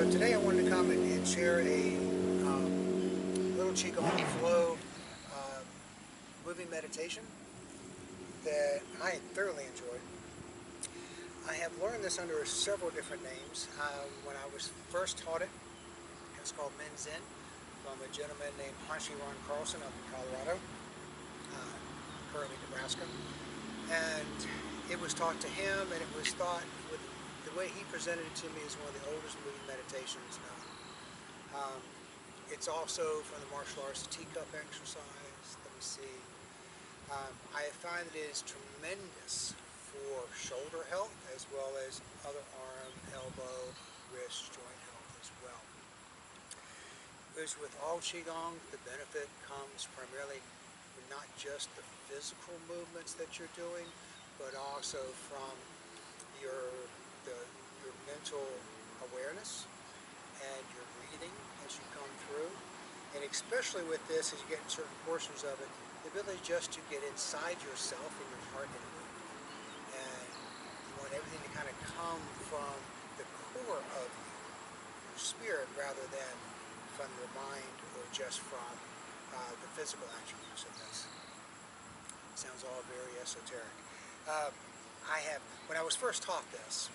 So today I wanted to come and share a little Qigong flow um, moving meditation that I thoroughly enjoyed. I have learned this under several different names. When I was first taught it, it was called Men Zen from a gentleman named Ron Carlson up in Colorado, currently Nebraska. And it was taught to him, and it was thought, with the way he presented it to me, as one of the oldest moving meditations known. It's also from the martial arts, the teacup exercise. Let me see. I find that it is tremendous for shoulder health as well as other arm, elbow, wrist, joint health as well. As with all Qigong, the benefit comes primarily not just the physical movements that you're doing, but also from your mental awareness and your breathing as you come through. And especially with this, as you get in certain portions of it, the ability just to get inside yourself and your heart and move. And you want everything to kind of come from the core of you, your spirit, rather than from your mind or just from the physical attributes of this. Sounds all very esoteric. When I was first taught this,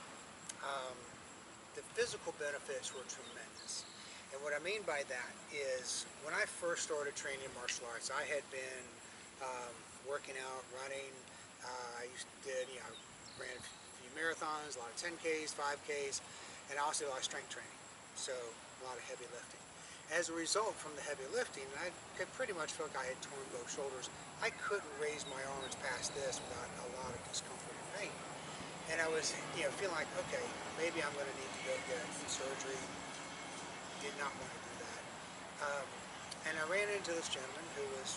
the physical benefits were tremendous. And what I mean by that is, when I first started training martial arts, I had been working out, running. I ran a few marathons, a lot of 10Ks, 5Ks, and I also did a lot of strength training. So a lot of heavy lifting. As a result, from the heavy lifting, I pretty much felt like I had torn both shoulders. I couldn't raise my arms past this without a lot of discomfort and pain. And I was, feeling like, okay, maybe I'm going to need to go get surgery. Did not want to do that. And I ran into this gentleman who was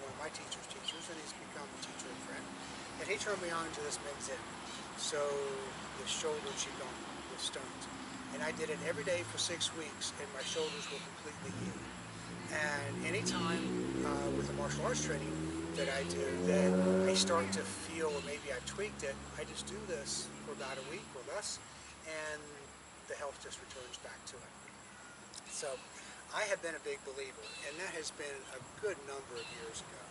one of my teacher's teachers, and he's become a teacher and friend. And he turned me on to this Men Zen. So the shoulder Qigong with stones. And I did it every day for 6 weeks, and my shoulders were completely healed. And anytime with the martial arts training that I do, that I start to feel, or maybe I tweaked it, I just do this for about a week or less, and the health just returns back to it. So I have been a big believer, and that has been a good number of years ago.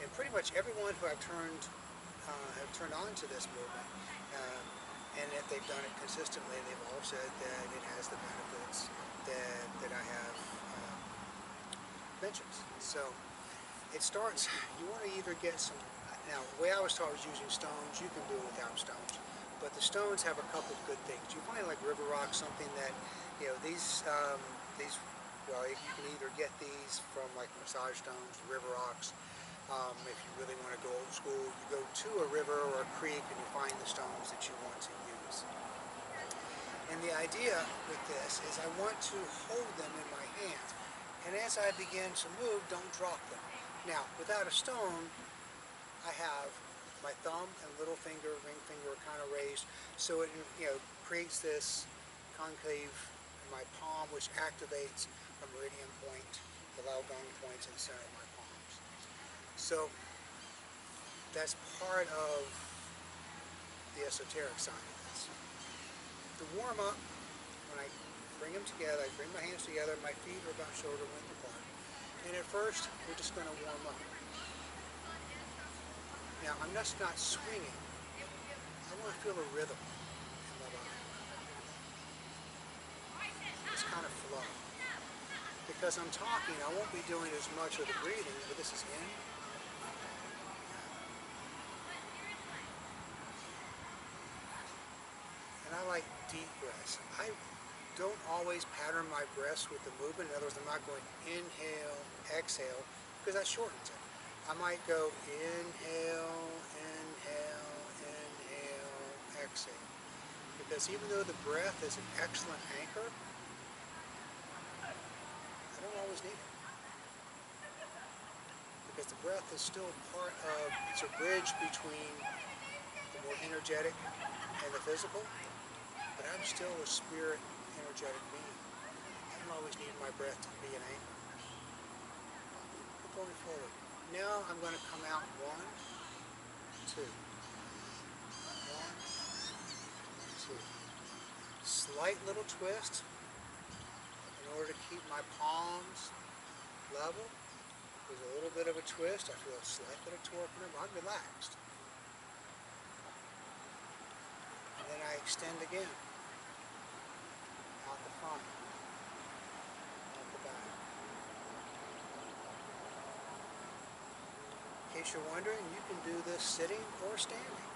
And pretty much everyone who I've turned on to this movement, and if they've done it consistently, they've all said that it has the benefits that I have mentioned. So it starts, you want to either get some, now the way I was taught was using stones. You can do it without stones, but the stones have a couple of good things. You find like river rock, something that, these, well, you can either get these from like massage stones, river rocks. If you really want to go old school, you go to a river or a creek and you find the stones that you want to use. And the idea with this is I want to hold them in my hands. And as I begin to move, don't drop them. Now, without a stone, I have my thumb and little finger, ring finger kind of raised, so it creates this concave in my palm, which activates a meridian point, the Lao Gong points in the center of my palms. So that's part of the esoteric side of this. To warm up, when I bring them together, I bring my hands together, my feet are about shoulder length apart. And at first, we're just going to warm up. Now, I'm just not swinging. I want to feel a rhythm in my body. This kind of flow. Because I'm talking, I won't be doing as much of the breathing, but this is in. And I like deep breaths. I don't always pattern my breaths with the movement. In other words, I'm not going inhale, exhale, because that shortens it. I might go inhale, inhale, inhale, exhale. Because even though the breath is an excellent anchor, I don't always need it. Because the breath is still part of, it's a bridge between the more energetic and the physical, but I'm still a spirit, energetic being. I don't always need my breath to be an anchor. But going forward. Now I'm going to come out 1, 2. 1, 2. Slight little twist, order to keep my palms level. There's a little bit of a twist. I feel a slight bit of torque, but I'm relaxed. And then I extend again. Out the front. Out the back. In case you're wondering, you can do this sitting or standing.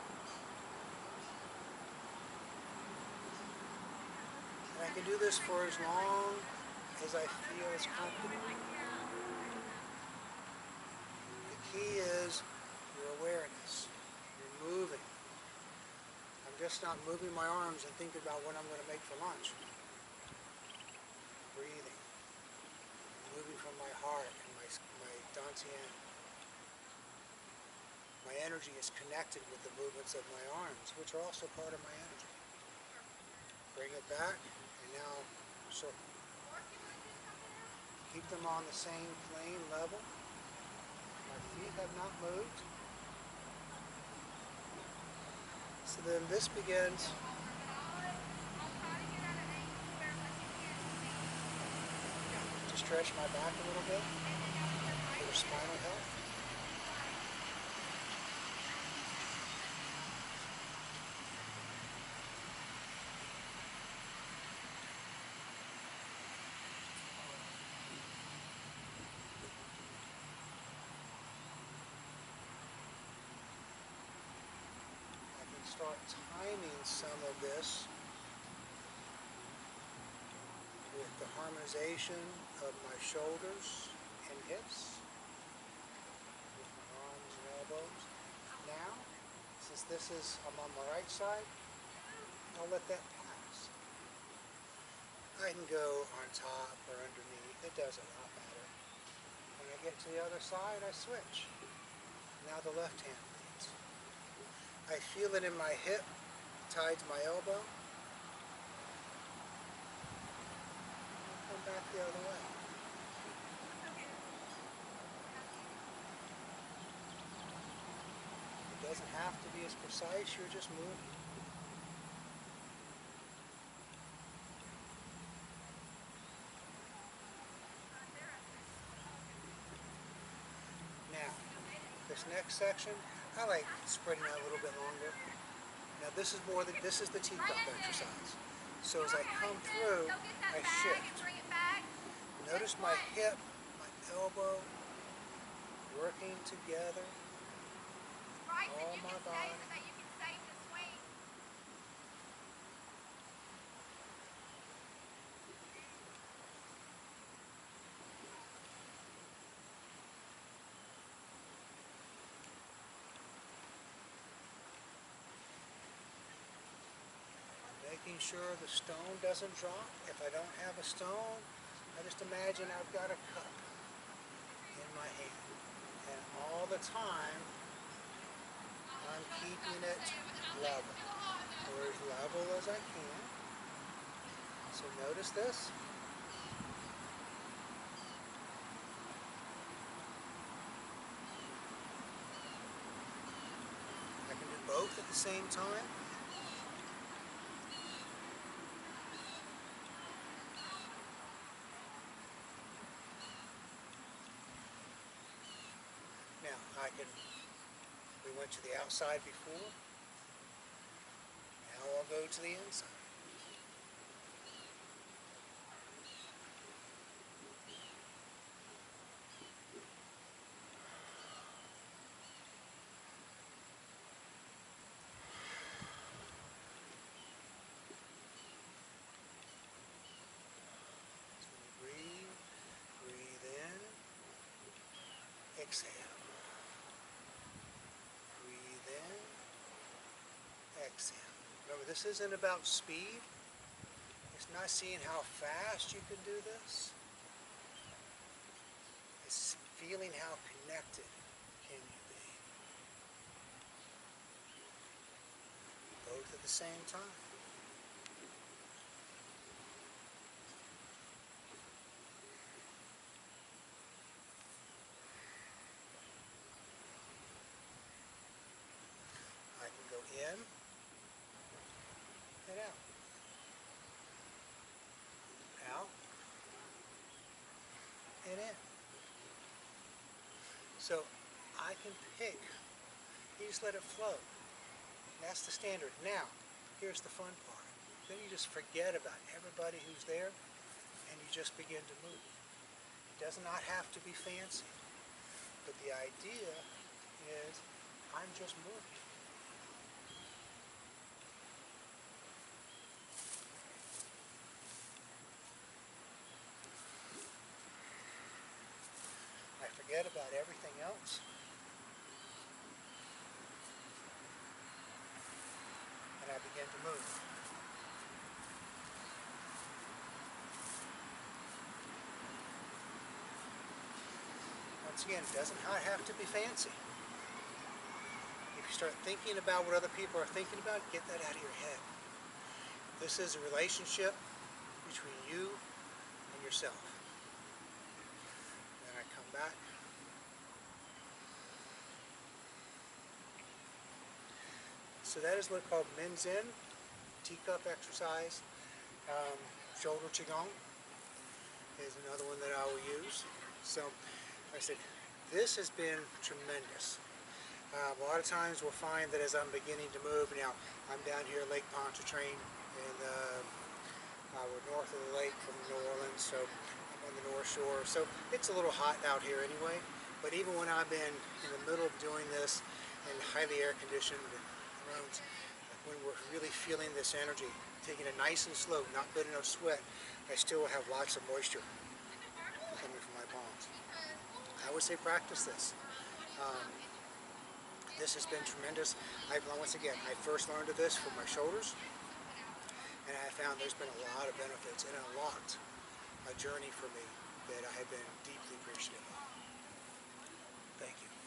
And I can do this for as long as I feel is comfortable. The key is your awareness. You're moving. I'm just not moving my arms and thinking about what I'm going to make for lunch. Breathing. Moving from my heart and my dantian. My energy is connected with the movements of my arms, which are also part of my energy. Bring it back, and now circle. Keep them on the same plane level. My feet have not moved. So then this begins to stretch my back a little bit for spinal health. Start timing some of this with the harmonization of my shoulders and hips, with my arms and elbows. Now, since I'm on my right side, I'll let that pass. I can go on top or underneath. It doesn't lot matter. When I get to the other side, I switch. Now the left hand leads. I feel it in my hip, tied to my elbow. I'll come back the other way. It doesn't have to be as precise, you're just moving. Now, this next section, I like spreading out a little bit longer. Now this is the teacup exercise. So as I come through, I shift. Notice my hip, my elbow, working together, all my body. Making sure the stone doesn't drop. If I don't have a stone, I just imagine I've got a cup in my hand. And all the time, I'm keeping it level, or as level as I can. So notice this. I can do both at the same time. We went to the outside before. Now I'll go to the inside. So breathe in, exhale. Exhale. Remember, this isn't about speed. It's not seeing how fast you can do this. It's feeling how connected can you be. Both at the same time. I can go in and out. Out So I can pick, you just let it flow. That's the standard. Now, here's the fun part. Then you just forget about everybody who's there and you just begin to move. It does not have to be fancy, but the idea is I'm just moving. I forget about everything else and I begin to move. Once again, it doesn't have to be fancy. If you start thinking about what other people are thinking about, get that out of your head. This is a relationship between you and yourself. Then I come back. So that is what's called Men's In, teacup exercise. Shoulder Qigong is another one that I will use. So, like I said, this has been tremendous. A lot of times we'll find that as I'm beginning to move, now I'm down here at Lake Pontchartrain, and we're north of the lake from New Orleans, so I'm on the Northshore. So it's a little hot out here anyway, but even when I've been in the middle of doing this in highly air-conditioned rooms, when we're really feeling this energy, taking it nice and slow, not building no sweat, I still have lots of moisture coming from my palms. I would say practice this. This has been tremendous. Once again, I first learned of this from my shoulders, and I found there's been a lot of benefits and unlocked a journey for me that I have been deeply appreciative of. Thank you.